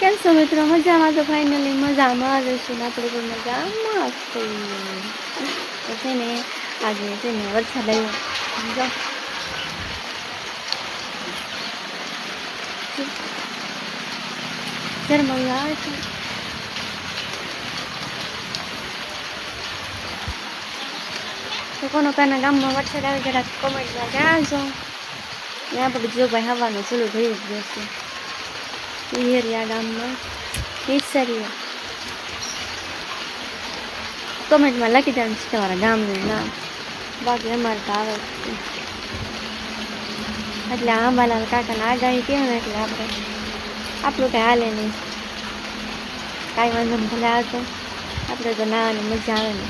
કેમ છો મિત્રો? મજામાં? તો ફાઇનલી મજામાં જ છું ને, આપણે પણ મજામાં તો છે ને આજે છે ને વરસાદ આવ્યો જો ઘરમાં આવે છે તો કોનો કાના ગામમાં વરસાદ આવે જરાક કોમેન્ટમાં જણાવજો ને. આપણે જો ભાઈ હવાનું ચાલુ થઈ જ જશે હિયરિયા ગામમાં ઈસરિયા. કોમેન્ટમાં લખી દેવાનું છે તમારા ગામનું નામ, બાકી અમારે તો આવે એટલે આંબાલાલ કાકાના આગાહી કહે ને એટલે આપણું કંઈ હાલે નહીં, કાંઈ વાંધો નહીં, ભલે આવતો આપણે તો નાવાની મજા આવે ને.